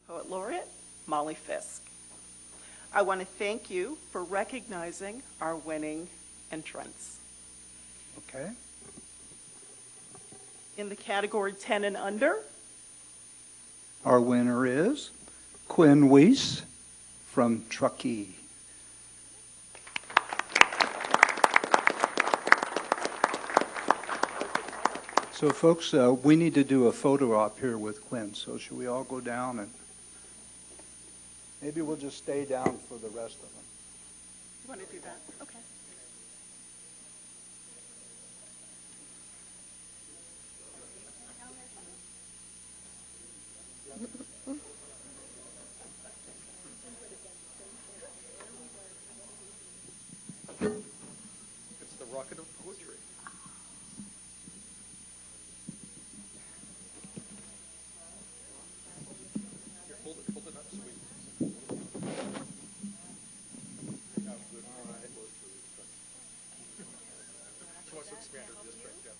Poet Laureate Molly Fisk. I want to thank you for recognizing our winning entrants. Okay. In the category 10 and under, Our winner is Quinn Weiss from Truckee. So folks, we need to do a photo op here with Quinn, so should we all go down and maybe we'll just stay down for the rest of them. you want to do that? Okay. It's the rocket of poetry. Here, hold it up so we. All right. She wants to expand her district. Yeah.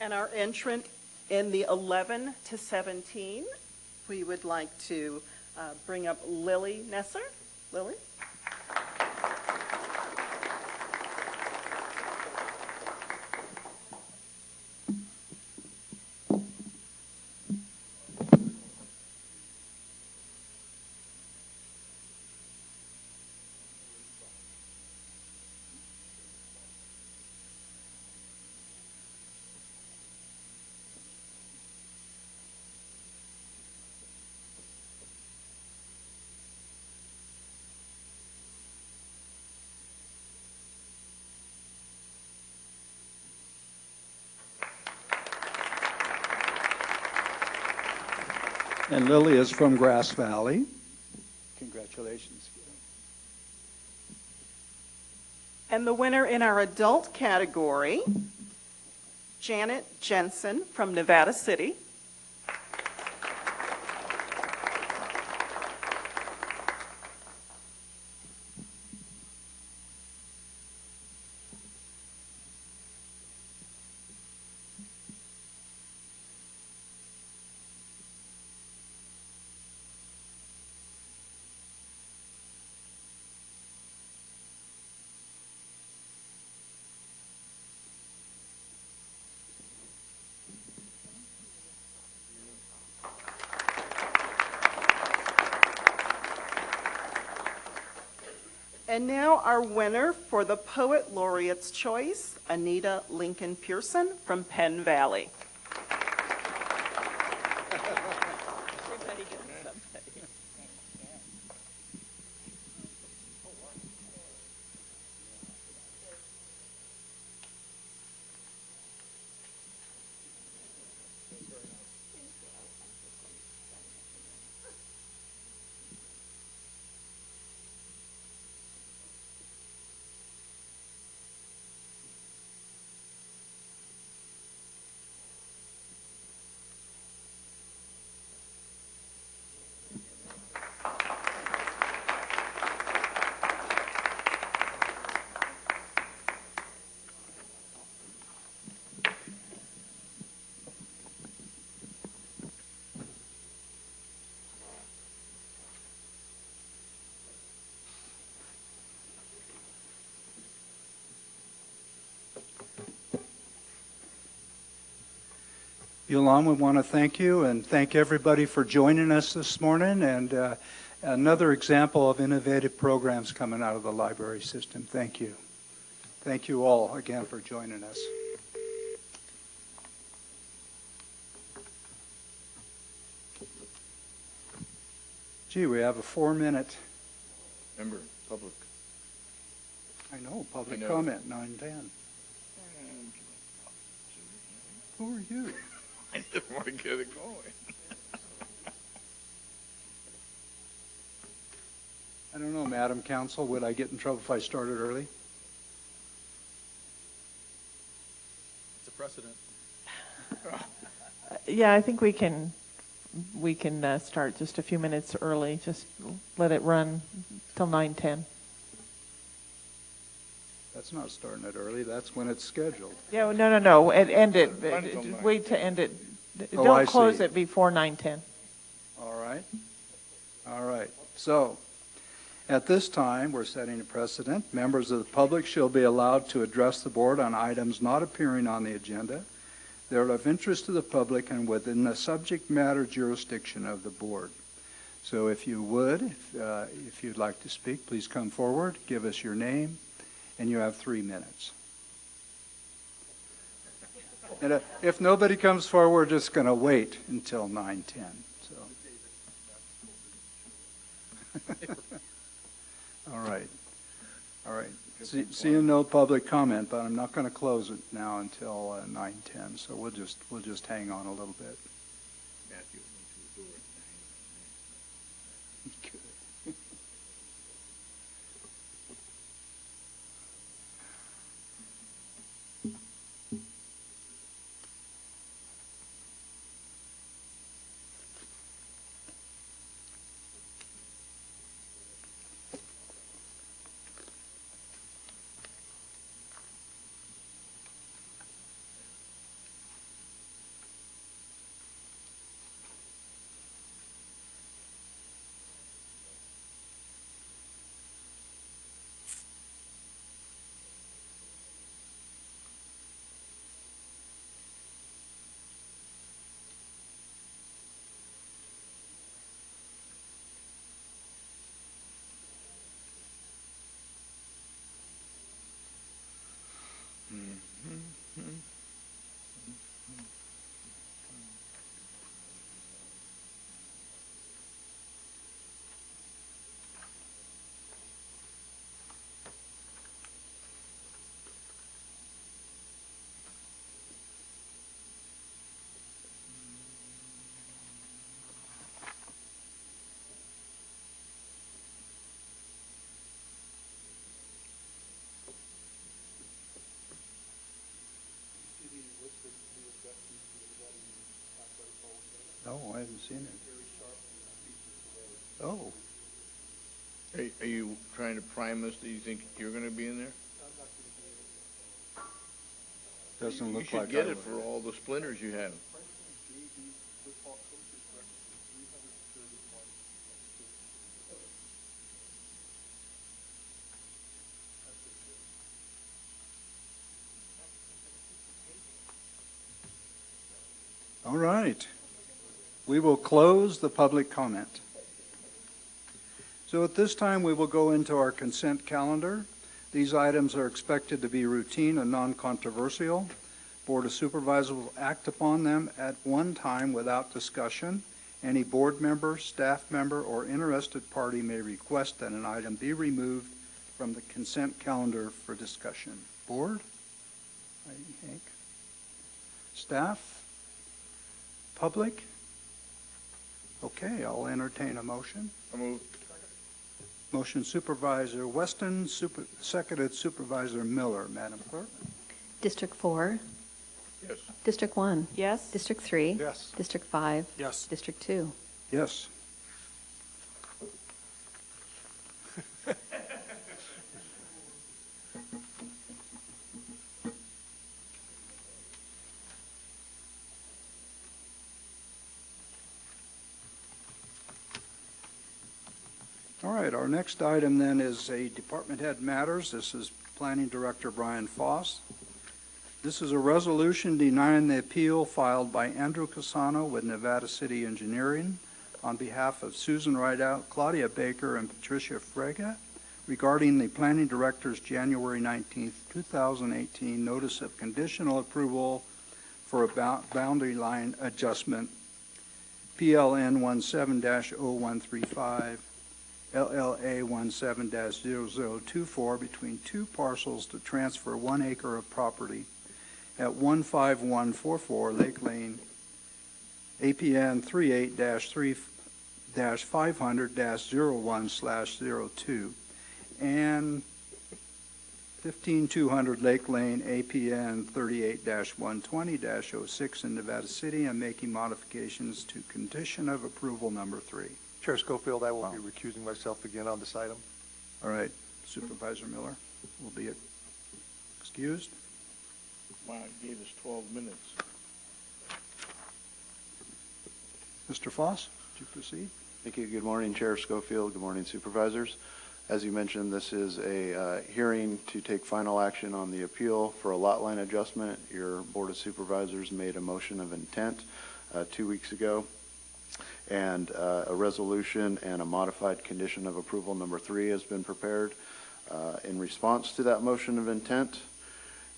And our entrant in the 11 to 17, we would like to bring up Lily Nesser. Lily? And Lily is from Grass Valley. Congratulations. And the winner in our adult category, Janet Jensen from Nevada City. And now our winner for the Poet Laureate's Choice, Anita Lincoln Pearson from Penn Valley. Everybody gets somebody. Yolanda, we want to thank you and thank everybody for joining us this morning, and another example of innovative programs coming out of the library system. Thank you. Thank you all again for joining us. Gee, we have a 4-minute. Remember, public. I know, public I know. comment, 9:10. Who are you? I just want to get it going. I don't know, Madam Counsel, would I get in trouble if I started early? It's a precedent. Yeah, I think we can start just a few minutes early. Just let it run till 9:10. That's not starting it early, that's when it's scheduled. Yeah, well, no. End it. Run till Wait to end it. Oh, Don't I close see. it before 9:10. All right. All right. So, at this time, we're setting a precedent. Members of the public shall be allowed to address the board on items not appearing on the agenda. They're of interest to the public and within the subject matter jurisdiction of the board. So if you would, if you'd like to speak, please come forward, give us your name, and you have 3 minutes. And if nobody comes forward, we're just going to wait until 9:10. So. All right. All right. Seeing no public comment, but I'm not going to close it now until 9:10. So we'll just hang on a little bit. Matthew went to the door. No, I haven't seen it. Oh, Are you trying to prime us? Do you think you're going to be in there? doesn't You look should like get I it for all the splinters you have. All right. We will close the public comment. So at this time, we will go into our consent calendar. These items are expected to be routine and non-controversial. Board of Supervisors will act upon them at one time without discussion. Any board member, staff member, or interested party may request that an item be removed from the consent calendar for discussion. Board? Hank? Staff? Public? Okay, I'll entertain a motion. I move. Motion Supervisor Weston, seconded Supervisor Miller. Madam Clerk? District 4, Yes. District 1, Yes? District 3, Yes. District 5, Yes. District 2. Yes. All right, our next item then is a department head matters. This is Planning Director Brian Foss. This is a resolution denying the appeal filed by Andrew Casano with Nevada City Engineering on behalf of Susan Rideout, Claudia Baker, and Patricia Frega regarding the Planning Director's January 19, 2018 Notice of Conditional Approval for a boundary line adjustment, PLN 17-0135, LLA 17-0024, between two parcels to transfer 1 acre of property at 15144 Lake Lane APN 38-3-500-01/02, and 15200 Lake Lane, APN 38-120-06 in Nevada City. I'm making modifications to condition of approval number 3. Chair Schofield, I will be recusing myself again on this item. All right, Supervisor Miller will be excused. Wow, it gave us 12 minutes. Mr. Foss, would you proceed? Thank you. Good morning, Chair Schofield. Good morning, Supervisors. As you mentioned, this is a hearing to take final action on the appeal for a lot line adjustment. Your Board of Supervisors made a motion of intent 2 weeks ago, and a resolution and a modified condition of approval number 3 has been prepared in response to that motion of intent.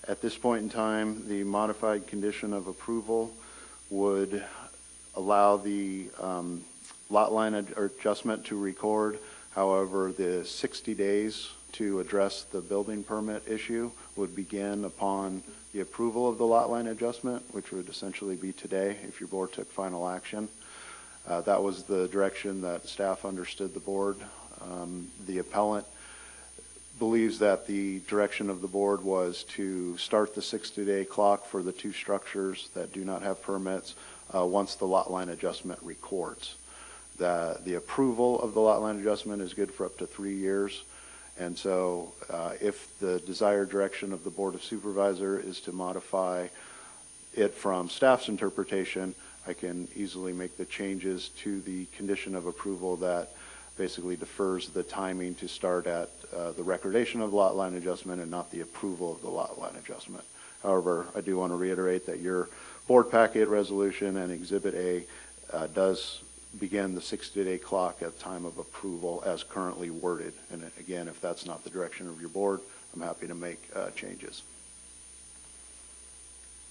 At this point in time, the modified condition of approval would allow the lot line adjustment to record. However, the 60 days to address the building permit issue would begin upon the approval of the lot line adjustment, which would essentially be today if your board took final action. That was the direction that staff understood the board. The appellant believes that the direction of the board was to start the 60-day clock for the 2 structures that do not have permits once the lot line adjustment records. The approval of the lot line adjustment is good for up to 3 years. And so if the desired direction of the Board of Supervisor is to modify it from staff's interpretation, I can easily make the changes to the condition of approval that basically defers the timing to start at the recordation of the lot line adjustment and not the approval of the lot line adjustment. However, I do want to reiterate that your board packet resolution and Exhibit A does begin the 60-day clock at time of approval as currently worded. And again, if that's not the direction of your board, I'm happy to make changes.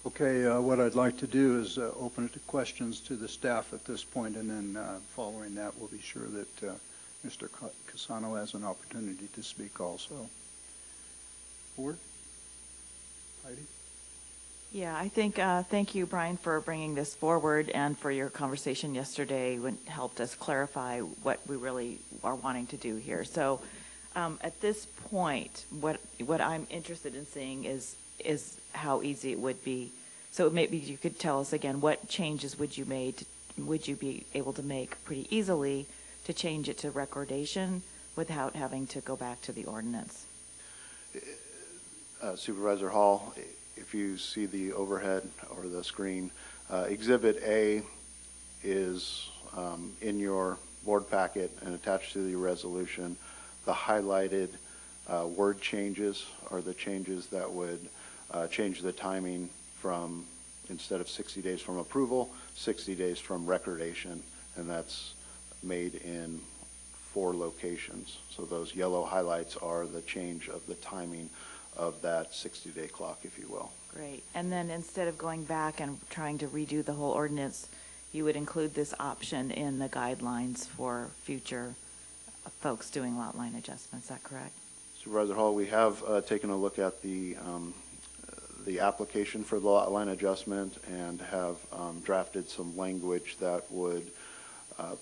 Okay, what I'd like to do is open it to questions to the staff at this point, and then following that, we'll be sure that Mr. Casano has an opportunity to speak also. Board? Heidi? Yeah, I think, thank you, Brian, for bringing this forward and for your conversation yesterday when it helped us clarify what we really are wanting to do here. So at this point, what I'm interested in seeing is how easy it would be. So maybe you could tell us again, what changes would you be able to make pretty easily to change it to recordation without having to go back to the ordinance? Supervisor Hall, if you see the overhead or the screen, Exhibit A is in your board packet and attached to the resolution. The highlighted word changes are the changes that would change the timing from, instead of 60 days from approval, 60 days from recordation, and that's made in 4 locations. So those yellow highlights are the change of the timing of that 60-day clock, if you will. Great. And then instead of going back and trying to redo the whole ordinance, you would include this option in the guidelines for future folks doing lot line adjustments. Is that correct? Supervisor Hall, we have taken a look at the application for the lot line adjustment and have drafted some language that would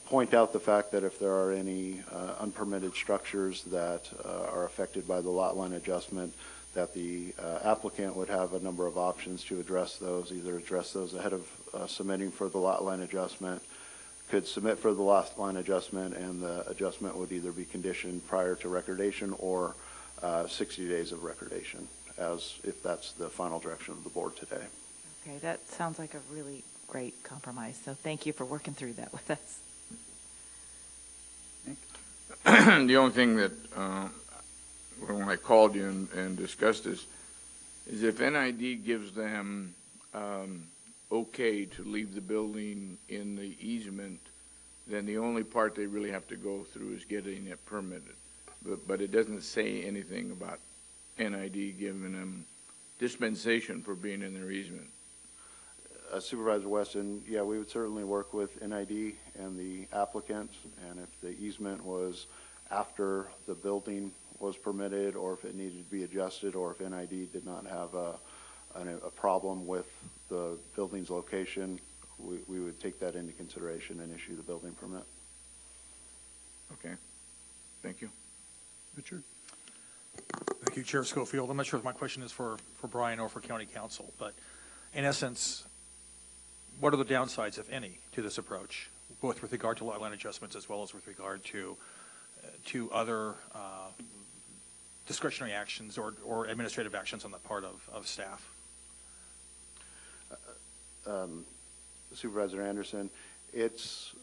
point out the fact that if there are any unpermitted structures that are affected by the lot line adjustment, that the applicant would have a number of options to address those, either address those ahead of submitting for the lot line adjustment, could submit for the lot line adjustment, and the adjustment would either be conditioned prior to recordation or 60 days of recordation, as if that's the final direction of the board today. Okay, that sounds like a really great compromise. So thank you for working through that with us. The only thing that, when I called you and discussed this, is if NID gives them okay to leave the building in the easement, then the only part they really have to go through is getting it permitted. But it doesn't say anything about NID giving them dispensation for being in their easement. Supervisor Weston, yeah, we would certainly work with NID and the applicant, and if the easement was after the building was permitted, or if it needed to be adjusted, or if NID did not have a problem with the building's location we would take that into consideration and issue the building permit. Okay, thank you. Richard? Thank you, Chair Schofield. I'm not sure if my question is for Brian or for County Council, but in essence, what are the downsides, if any, to this approach, both with regard to lot line adjustments as well as with regard to other discretionary actions or administrative actions on the part of staff? Supervisor Anderson, it's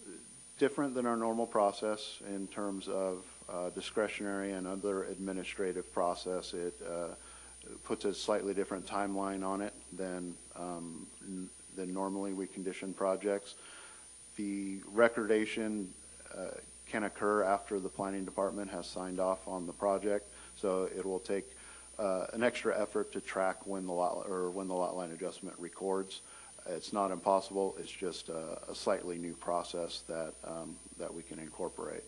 different than our normal process in terms of discretionary and other administrative process. It puts a slightly different timeline on it than normally we condition projects. The recordation can occur after the planning department has signed off on the project, so it will take an extra effort to track when the lot line adjustment records. It's not impossible. It's just a slightly new process that we can incorporate.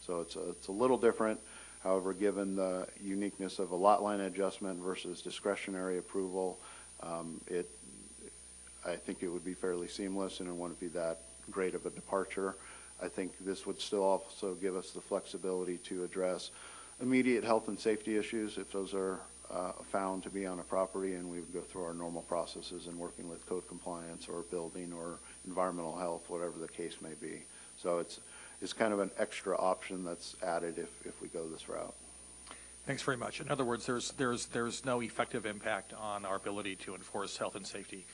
So it's a little different. However, given the uniqueness of a lot line adjustment versus discretionary approval, I think it would be fairly seamless, and it wouldn't be that great of a departure. I think this would still also give us the flexibility to address immediate health and safety issues if those are found to be on a property, and we would go through our normal processes in working with code compliance or building or environmental health, whatever the case may be. So it's kind of an extra option that's added if we go this route. Thanks very much. In other words, there's no effective impact on our ability to enforce health and safety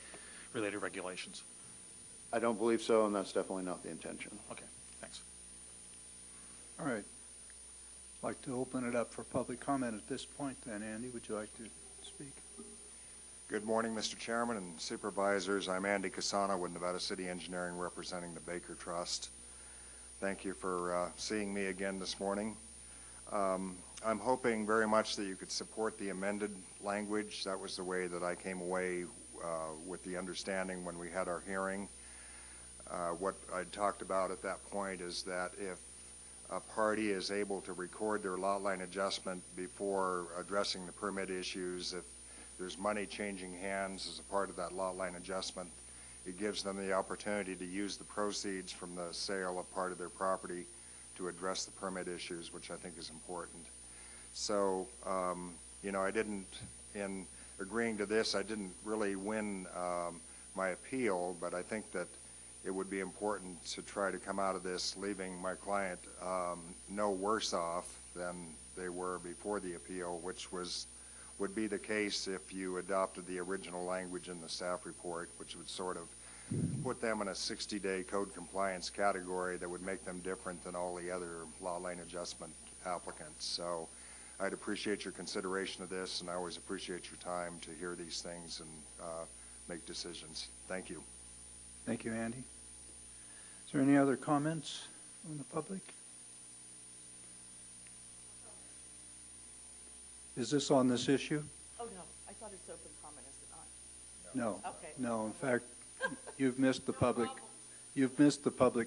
related regulations. I don't believe so, and that's definitely not the intention. Okay, thanks. All right. I'd like to open it up for public comment at this point then. Andy, would you like to speak? Good morning, Mr. Chairman and Supervisors. I'm Andy Casano with Nevada City Engineering, representing the Baker Trust. Thank you for seeing me again this morning. I'm hoping very much that you could support the amended language. That was the way that I came away with the understanding when we had our hearing. What I talked about at that point is that if a party is able to record their lot line adjustment before addressing the permit issues, if there's money changing hands as a part of that lot line adjustment, it gives them the opportunity to use the proceeds from the sale of part of their property to address the permit issues, which I think is important. So, I didn't, in agreeing to this, I didn't really win my appeal, but I think that it would be important to try to come out of this leaving my client no worse off than they were before the appeal, which would be the case if you adopted the original language in the staff report, which would sort of put them in a 60-day code compliance category that would make them different than all the other lot line adjustment applicants. So I'd appreciate your consideration of this, and I always appreciate your time to hear these things and make decisions. Thank you. Thank you, Andy. Is there any other comments from the public? Is this on this issue? Oh, no, I thought it's open comment, is it not? No. Okay. No, in fact, you've missed the public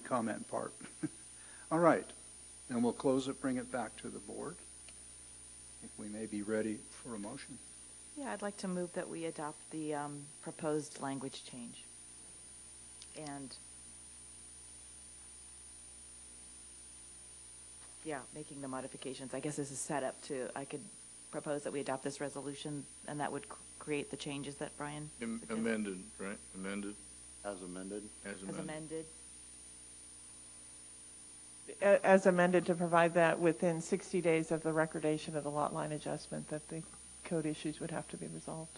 comment part. All right, then we'll close it, bring it back to the board. I think we may be ready for a motion. Yeah, I'd like to move that we adopt the proposed language change. And, yeah, making the modifications. I guess this is set up to, I could propose that we adopt this resolution, and that would create the changes that Brian suggested. Amended, right? Amended? As amended? As As amended. As amended, to provide that within 60 days of the recordation of the lot line adjustment, that the code issues would have to be resolved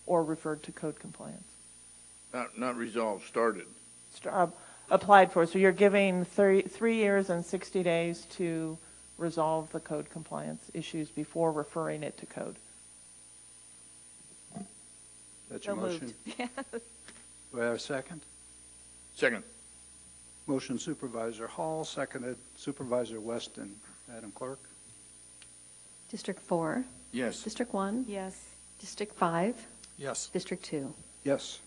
or referred to code compliance. Not resolved, started. Applied for. So you're giving 3 years and 60 days to resolve the code compliance issues before referring it to code. That's your So motion? moved. Do I have a second? Second. Motion Supervisor Hall, seconded Supervisor Weston. Madam Clerk? District 4, Yes. District 1, Yes. District 5, Yes. District 2. Yes.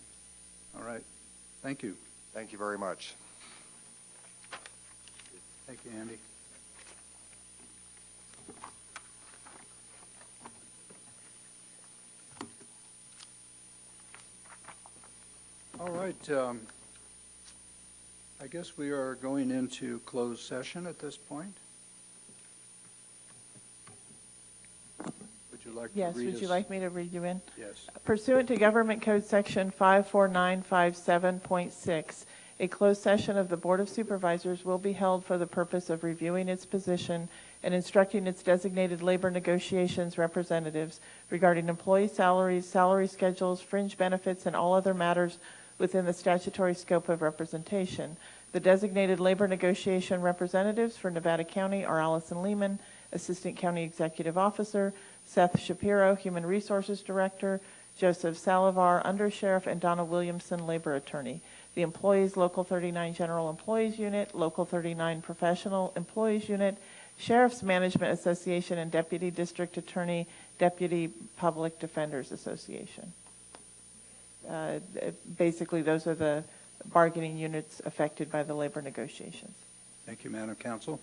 All right. Thank you. Thank you very much. Thank you, Andy. All right. I guess we are going into closed session at this point. Would you like to Yes, read would us? you like me to read you in? Yes. Pursuant to Government Code Section 54957.6, a closed session of the Board of Supervisors will be held for the purpose of reviewing its position and instructing its designated labor negotiations representatives regarding employee salaries, salary schedules, fringe benefits, and all other matters within the statutory scope of representation. The designated labor negotiation representatives for Nevada County are Allison Lehman, Assistant County Executive Officer, Seth Shapiro, Human Resources Director, Joseph Salivar, Undersheriff, and Donna Williamson, Labor Attorney. The employees, Local 39 General Employees Unit, Local 39 Professional Employees Unit, Sheriff's Management Association, and Deputy District Attorney, Deputy Public Defenders Association. Basically, those are the bargaining units affected by the labor negotiations. Thank you, Madam Counsel.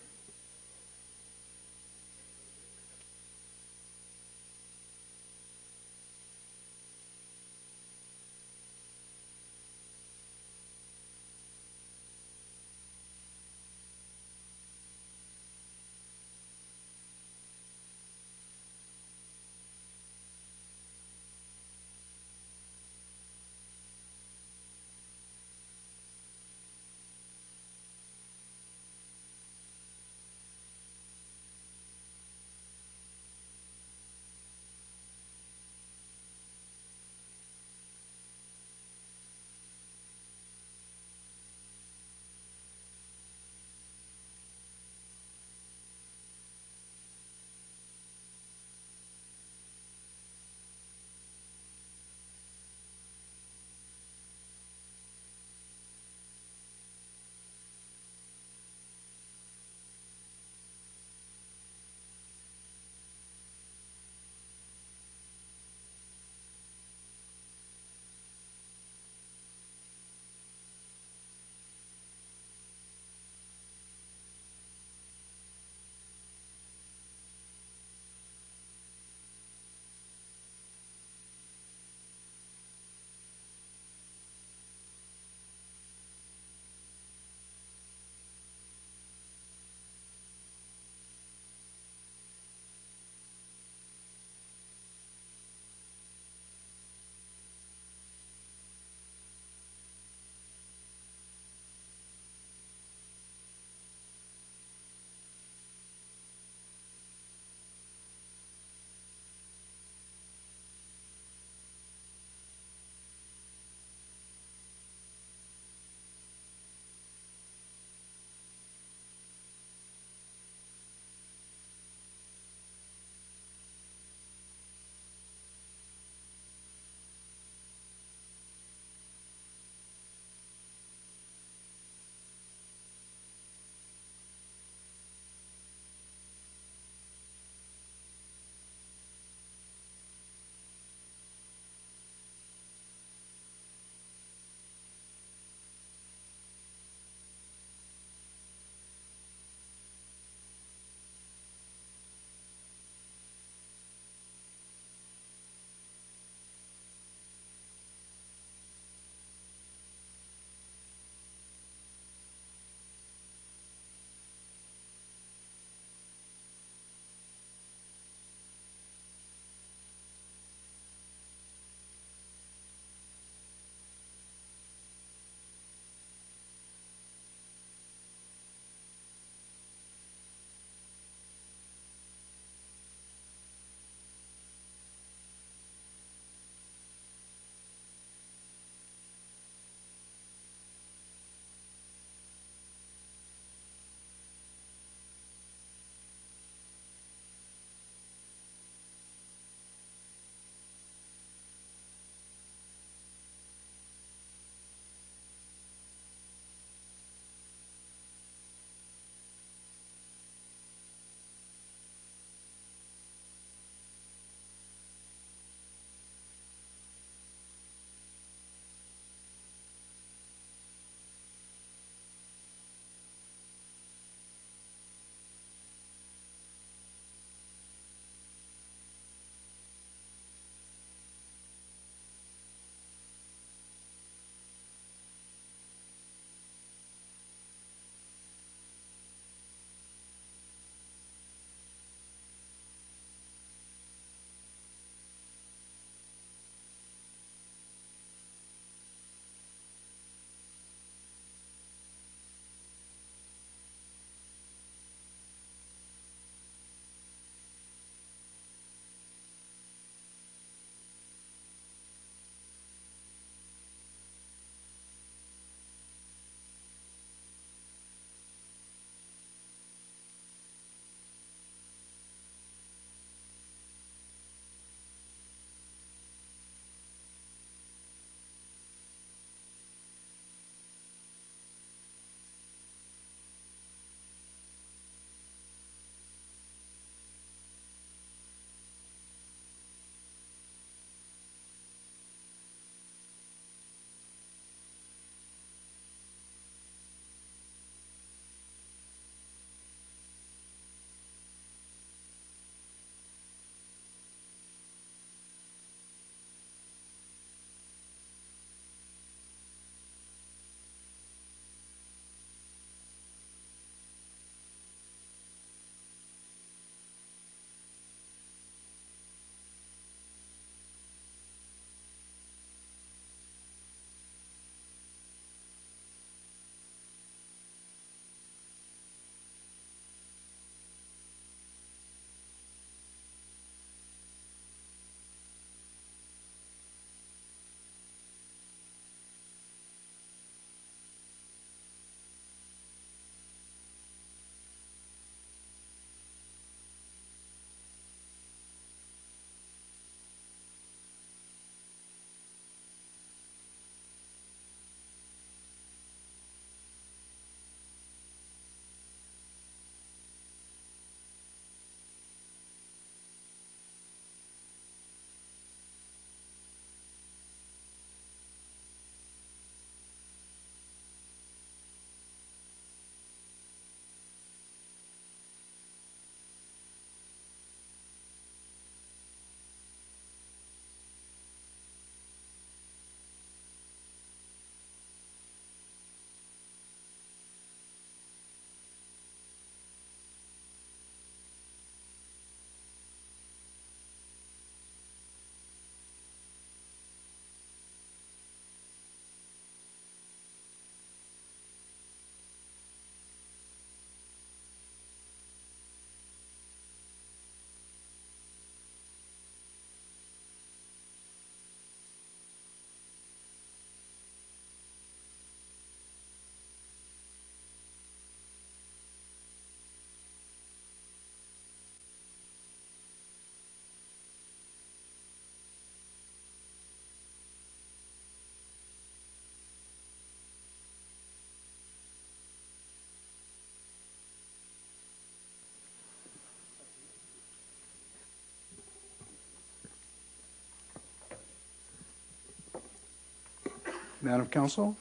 Madam Counsel?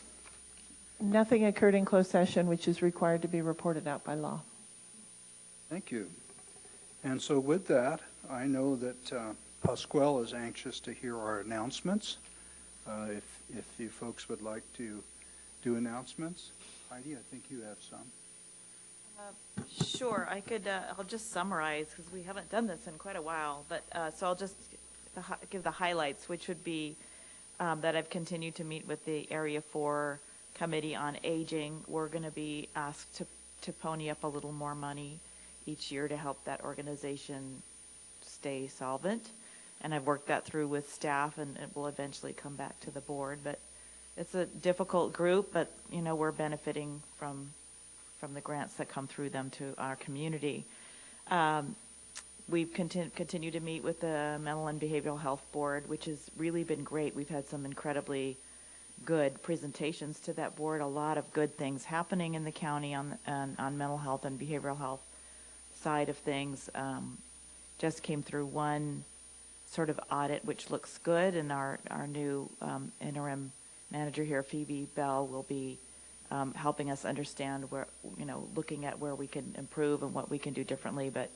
Nothing occurred in closed session which is required to be reported out by law. Thank you. And so with that, I know that Pasquale is anxious to hear our announcements. If you folks would like to do announcements. Heidi, I think you have some. Sure, I'll just summarize, because we haven't done this in quite a while, but, so I'll just give the highlights, which would be that I've continued to meet with the Area 4 Committee on Aging. We're going to be asked to pony up a little more money each year to help that organization stay solvent. And I've worked that through with staff, and it will eventually come back to the board. But it's a difficult group, but, you know, we're benefiting from the grants that come through them to our community. We've continued to meet with the Mental and Behavioral Health Board, which has really been great. We've had some incredibly good presentations to that board, a lot of good things happening in the county on mental health and behavioral health side of things. Just came through one sort of audit, which looks good, and our new interim manager here, Phoebe Bell, will be helping us understand where, you know, looking at where we can improve and what we can do differently. But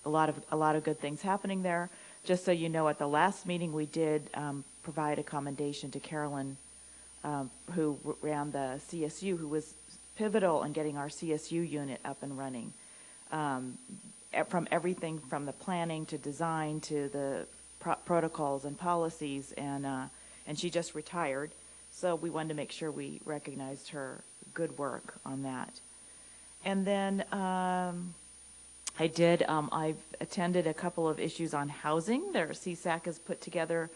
a lot of good things happening there. Just so you know, at the last meeting we did provide a commendation to Carolyn, who ran the CSU, who was pivotal in getting our CSU unit up and running. From everything from the planning to design to the protocols and policies, and she just retired. So we wanted to make sure we recognized her good work on that. And then I've attended a couple of issues on housing. Their CSAC has put together,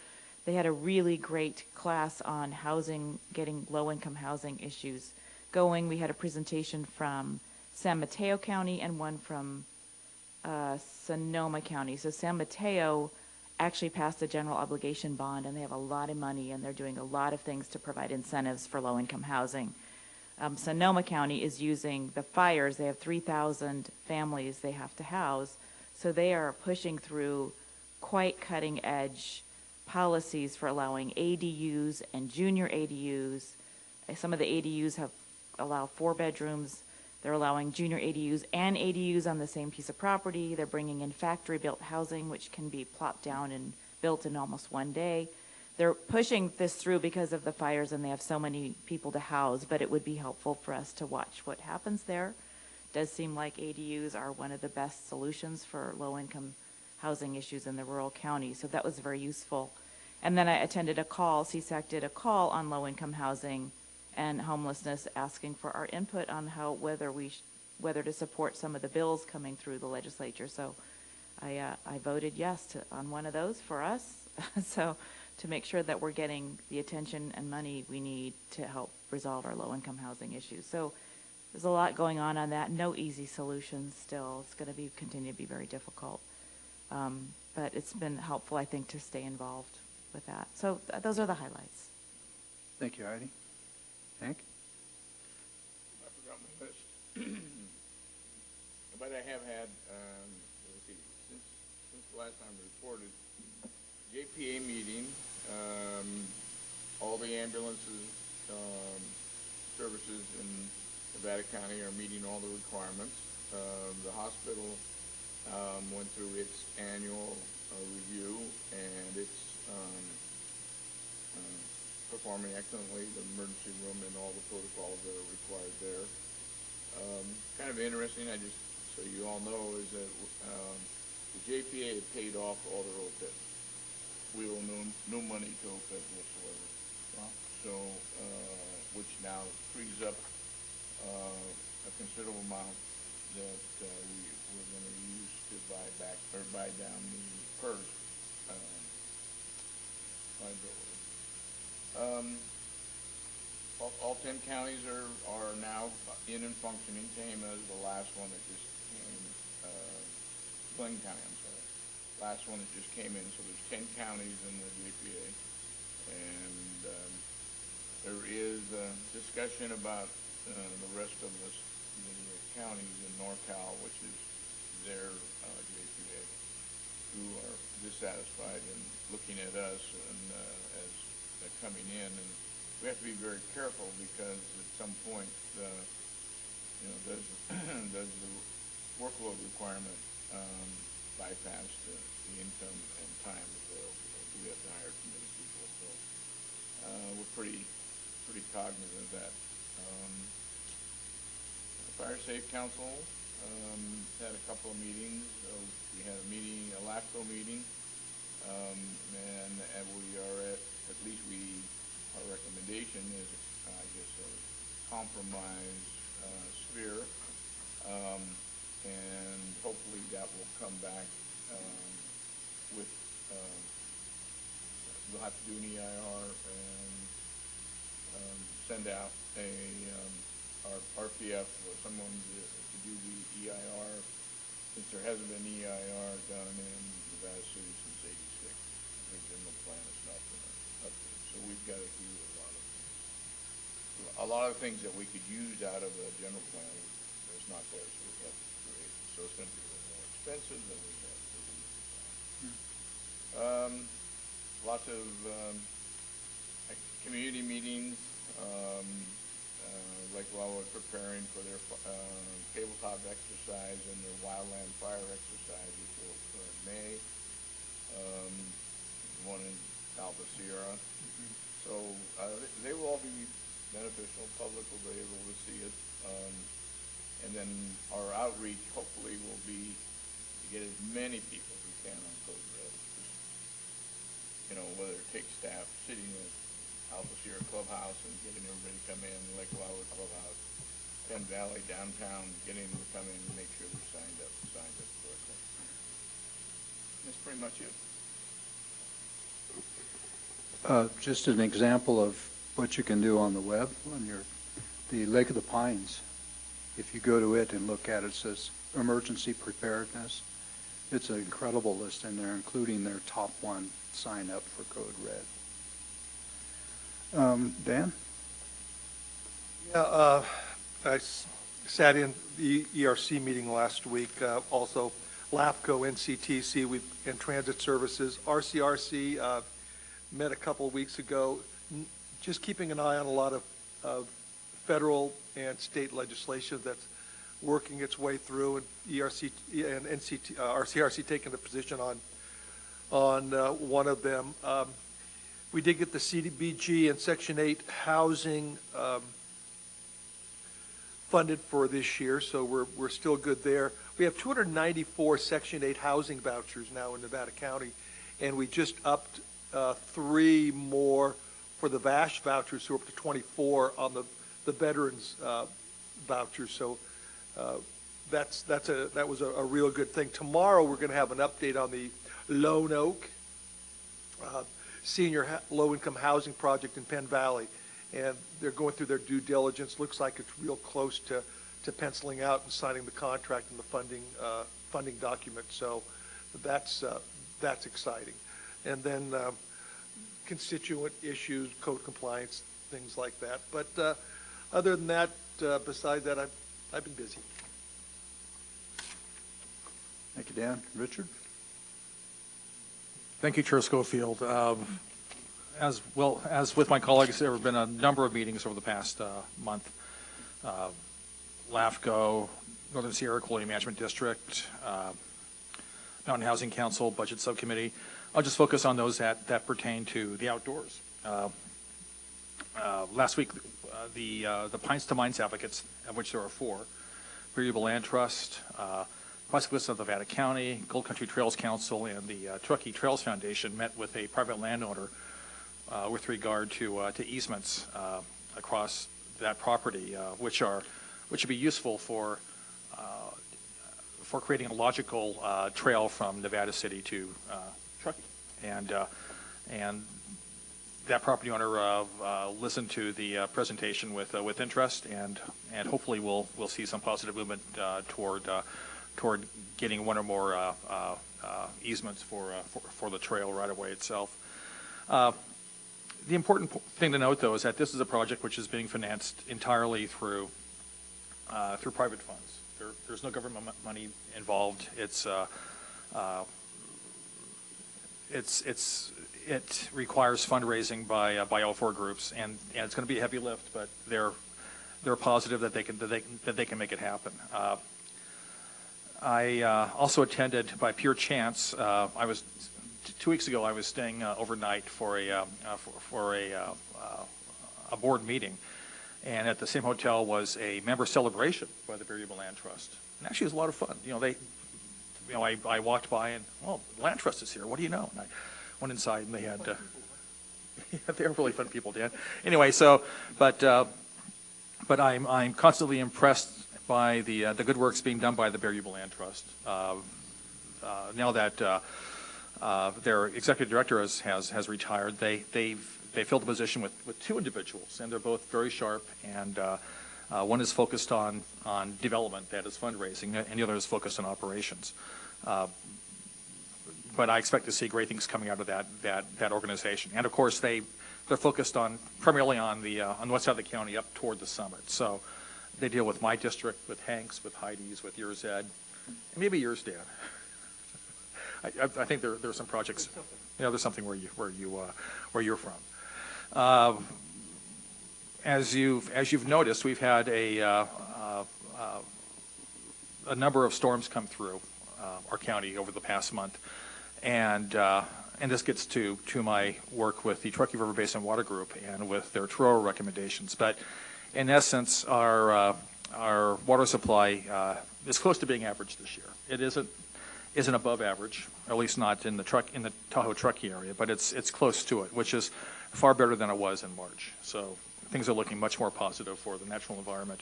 they had a really great class on housing, getting low-income housing issues going. We had a presentation from San Mateo County and one from Sonoma County. So San Mateo actually passed a general obligation bond, and they have a lot of money, and they're doing a lot of things to provide incentives for low-income housing. Sonoma County is using the fires. They have 3,000 families they have to house, so they are pushing through quite cutting-edge policies for allowing ADUs and junior ADUs. Some of the ADUs allow 4 bedrooms. They're allowing junior ADUs and ADUs on the same piece of property. They're bringing in factory-built housing, which can be plopped down and built in almost one day. They're pushing this through because of the fires, and they have so many people to house, but it would be helpful for us to watch what happens there. It does seem like ADUs are one of the best solutions for low-income housing issues in the rural counties, so that was very useful. And then I attended a call, CSAC did a call on low-income housing and homelessness, asking for our input on whether to support some of the bills coming through the legislature. So I voted yes on one of those for us, so to make sure that we're getting the attention and money we need to help resolve our low-income housing issues. So there's a lot going on that. No easy solutions still. It's going to continue to be very difficult. But it's been helpful, I think, to stay involved with that. So those are the highlights. Thank you, Heidi. Hank? I forgot my list. But I have had, let's see, since the last time we reported, JPA meeting, all the ambulances, services in Nevada County are meeting all the requirements. The hospital went through its annual review, and it's performing excellently, the emergency room and all the protocols that are required there. Kind of interesting, so you all know, is that the JPA had paid off all their OPEB. We owe no money to OPEB whatsoever. Wow. So, which now frees up a considerable amount that we're going to use to buy down the PERS liability. All 10 counties are now in and functioning. Same as the last one that just came, Glenn County, I'm sorry. Last one that just came in. So there's 10 counties in the JPA, and there is discussion about the rest of the counties in NorCal, which is their JPA, who are dissatisfied and looking at us and as coming in, and we have to be very careful because at some point, does does the workload requirement bypass the income and time available? Do we have to hire too many people? So we're pretty cognizant of that. Fire Safe Council had a couple of meetings. We had a meeting, a LAFCO meeting, and we are at least our recommendation is, I guess, a compromise sphere, and hopefully that will come back with, we'll have to do an EIR and send out our RPF or someone to do the EIR, since there hasn't been EIR done in Nevada City since '86. The general plan is not been updated, so we've got to do a lot of things that we could use out of the general plan that's not there, so we have to create it. So it's going to be a little more expensive than we have to do. Lots of community meetings. Like while we're preparing for their tabletop exercise and their wildland fire exercise, which will occur in May. One in Alpha Sierra. So they will all be beneficial. Public will be able to see it. And then our outreach hopefully will be to get as many people as we can on Code Red. Just, whether it takes staff sitting at Alpha Sierra Clubhouse and getting everybody to come in, Lake Wildwood Clubhouse, Penn Valley downtown, getting them to come in and make sure they're signed up correctly. That's pretty much it. Just an example of what you can do on the web, the Lake of the Pines. If you go to it and look at it, it says emergency preparedness. It's an incredible list in there, including their top one sign up for Code Red. Dan? Yeah, I sat in the ERC meeting last week. Also, LAFCO, NCTC, and Transit Services. RCRC met a couple of weeks ago. Just keeping an eye on a lot of federal and state legislation that's working its way through, and ERC and RCRC taking a position on one of them. We did get the CDBG and Section 8 housing funded for this year, so we're still good there. We have 294 Section 8 housing vouchers now in Nevada County, and we just upped 3 more for the VASH vouchers, so we're up to 24 on the veterans vouchers. So that was a real good thing. Tomorrow we're going to have an update on the Lone Oak senior low-income housing project in Penn Valley, and they're going through their due diligence. Looks like it's real close to penciling out and signing the contract and the funding document. So that's exciting. And then constituent issues, code compliance, things like that. But other than that, besides that, I've been busy. Thank you, Dan. Richard? Thank you, Chair Schofield. As well as with my colleagues, there have been a number of meetings over the past month. LAFCO, Northern Sierra Quality Management District, Mountain Housing Council, Budget Subcommittee. I'll just focus on those that pertain to the outdoors. Last week, the Pines to Mines advocates, of which there are 4, Variable Land Trust, Bicyclists of Nevada County, Gold Country Trails Council, and the Truckee Trails Foundation met with a private landowner with regard to easements across that property, which would be useful for creating a logical trail from Nevada City to Truckee. And that property owner listened to the presentation with interest, and hopefully we'll see some positive movement toward getting one or more easements for the trail right away itself. The important thing to note, though, is that this is a project which is being financed entirely through private funds. There's no government money involved. It's it requires fundraising by all four groups, and it's going to be a heavy lift, but they're positive that they can make it happen. I also attended by pure chance. I was 2 weeks ago. I was staying overnight for a board meeting, and at the same hotel was a member celebration by the Variable Land Trust. And actually, it was a lot of fun. I walked by and, well, Land Trust is here. What do you know? And I went inside and they had, they were really fun people, Dan. Anyway, but I'm constantly impressed by the good works being done by the Variable Land Trust. Now that their executive director has retired, they filled the position with two individuals, and they're both very sharp. And one is focused on development, that is fundraising, and the other is focused on operations. But I expect to see great things coming out of that organization. And of course, they're focused primarily on the west side of the county up toward the summit. So they deal with my district, with Hank's, with Heidi's, with yours, Ed, and maybe yours, Dan. I think there are some projects. There's something where you're from. As you've noticed, we've had a number of storms come through our county over the past month, and this gets to my work with the Truckee River Basin Water Group and with their TROA recommendations. But in essence, our water supply is close to being average this year. It isn't above average, at least not in the Tahoe Truckee area, but it's close to it, which is far better than it was in March. So things are looking much more positive for the natural environment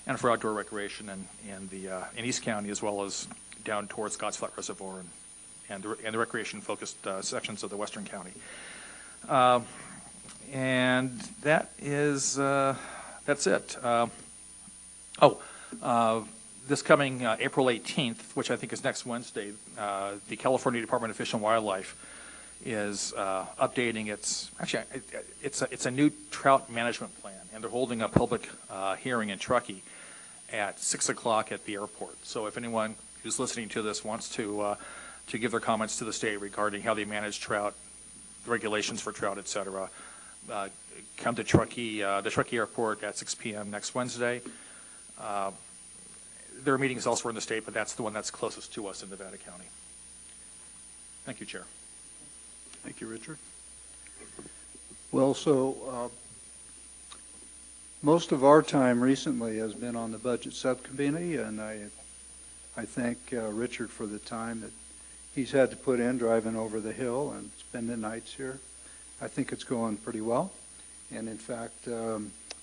and for outdoor recreation in East County, as well as down towards Scotts Flat Reservoir and the recreation-focused sections of the Western County. And that's it. This coming April 18th, which I think is next Wednesday, the California Department of Fish and Wildlife is updating it's a new trout management plan, and they're holding a public hearing in Truckee at 6 o'clock at the airport. So if anyone who's listening to this wants to give their comments to the state regarding how they manage trout, regulations for trout, et cetera, come to the Truckee Airport at 6 p.m. next Wednesday. There are meetings elsewhere in the state, but that's the one that's closest to us in Nevada County. Thank you, Chair. Thank you, Richard. Well, so most of our time recently has been on the Budget Subcommittee, and I thank Richard for the time that he's had to put in driving over the hill and spending nights here. I think it's going pretty well. And in fact,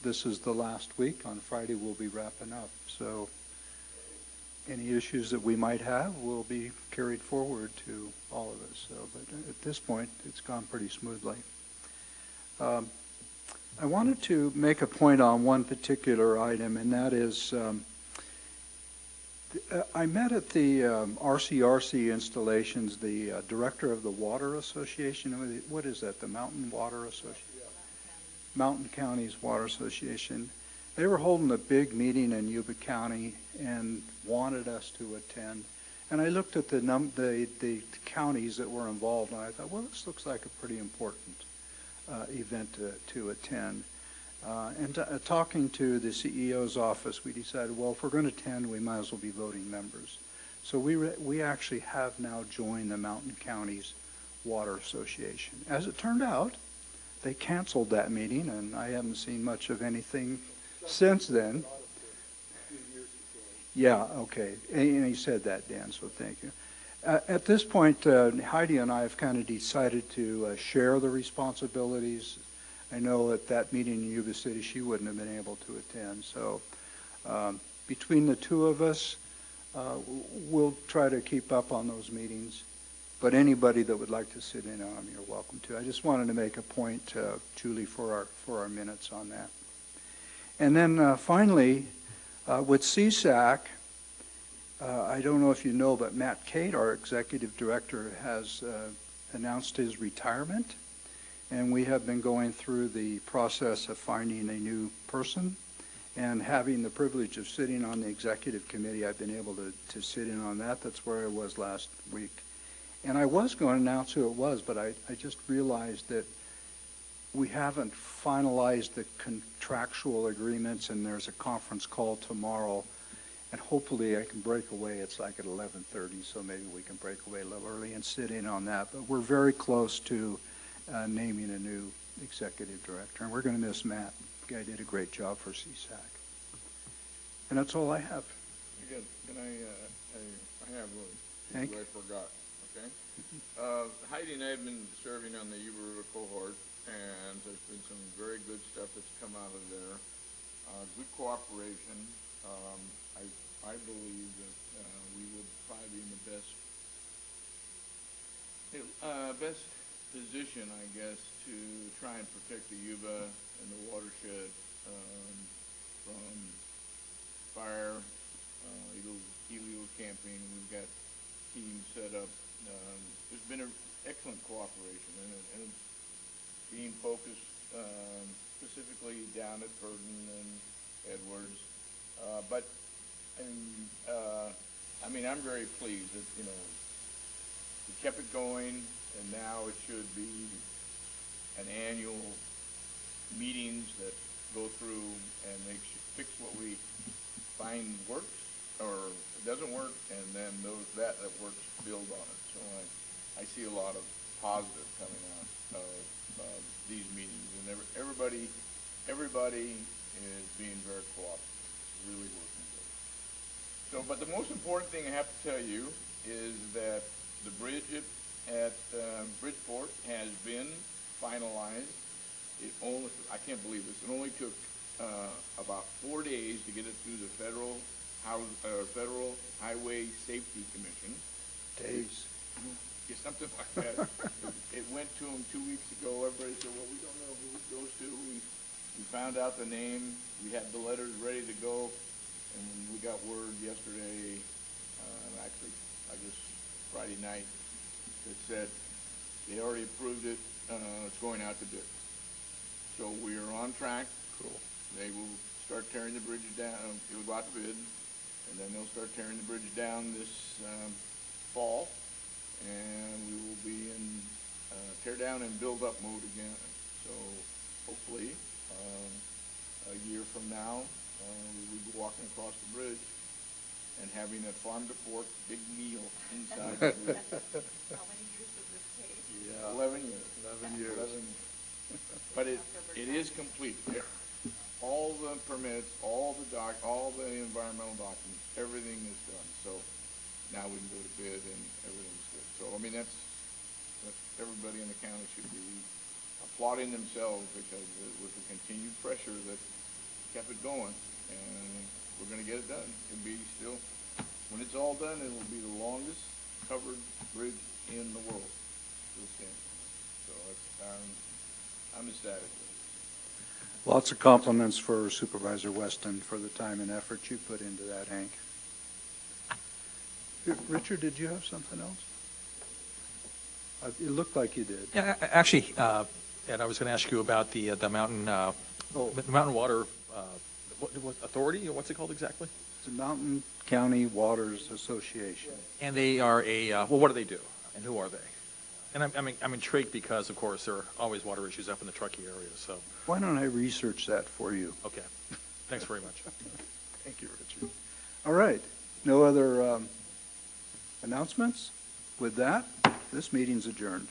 this is the last week. On Friday, we'll be wrapping up. So any issues that we might have will be carried forward to all of us. So, but at this point, it's gone pretty smoothly. I wanted to make a point on one particular item, and that is I met at the RCRC installations the director of the Water Association. What is that, the Mountain Water Association? Mountain Counties Water Association. They were holding a big meeting in Yuba County and wanted us to attend. And I looked at the counties that were involved, and I thought, well, this looks like a pretty important event to attend. Talking to the CEO's office, we decided, well, if we're going to attend, we might as well be voting members. So we actually have now joined the Mountain Counties Water Association. As it turned out, they canceled that meeting, and I haven't seen much of anything since then. Yeah, okay. And he said that, Dan, so thank you. At this point, Heidi and I have kind of decided to share the responsibilities. I know at that meeting in Yuba City, she wouldn't have been able to attend. So between the two of us, we'll try to keep up on those meetings. But anybody that would like to sit in on them, you're welcome to. I just wanted to make a point, Julie, for our minutes on that. And then finally, with CSAC, I don't know if you know, but Matt Cate, our executive director, has announced his retirement. And we have been going through the process of finding a new person. And having the privilege of sitting on the executive committee, I've been able to sit in on that. That's where I was last week. And I was going to announce who it was, but I just realized that we haven't finalized the contractual agreements, and there's a conference call tomorrow, and hopefully I can break away. It's like at 11:30, so maybe we can break away a little early and sit in on that. But we're very close to naming a new executive director, and we're going to miss Matt. The guy did a great job for CSAC. And that's all I have. Again, can I have a, Hank? I forgot, okay? Heidi and I have been serving on the Yuba River cohort, and there's been some very good stuff that's come out of there. Good cooperation. I believe that we would probably be in the best position, I guess, to try and protect the Yuba and the watershed from fire, illegal camping. We've got teams set up. There's been an excellent cooperation, and it's being focused specifically down at Burton and Edwards. But I mean, I'm very pleased that, you know, we kept it going, and now it should be an annual meetings that go through and fix what we find works or doesn't work, and then that works build on it. So I see a lot of positive coming out of these meetings, and everybody is being very cooperative, really working good. So, but the most important thing I have to tell you is that the bridge at Bridgeport has been finalized. I can't believe this. It only took about 4 days to get it through the Federal Highway Safety Commission. Days. Yeah, something like that. It went to them 2 weeks ago. Everybody said, well, we don't know who it goes to. We found out the name. We had the letters ready to go. And we got word yesterday, actually, I guess Friday night, that said they already approved it. It's going out to bid. So we are on track. Cool. They will start tearing the bridge down. It will go out to bid, and then they'll start tearing the bridge down this fall, and we will be in tear down and build up mode again. So hopefully, a year from now, we will be walking across the bridge and having a farm to fork big meal inside the bridge. How many years does this take? Yeah. 11 years. 11 years. 11 years. But it is complete. All the permits, all the environmental documents, everything is done. So now we can go to bid and everything's good. So I mean that's everybody in the county should be applauding themselves, because with the continued pressure that kept it going, and we're going to get it done. It'll be still, when it's all done, it will be the longest covered bridge in the world. Still standing. So I'm ecstatic. Lots of compliments for Supervisor Weston for the time and effort you put into that, Hank. Richard, did you have something else? It looked like you did. Yeah, actually, Ed, I was going to ask you about the mountain mountain water what authority. What's it called exactly? It's the Mountain County Waters Association. And they are well, what do they do, and who are they? And I'm intrigued because, of course, there are always water issues up in the Truckee area. So Why don't I research that for you? okay, thanks very much. Thank you, Richard. All right. No other announcements? With that, this meeting's adjourned.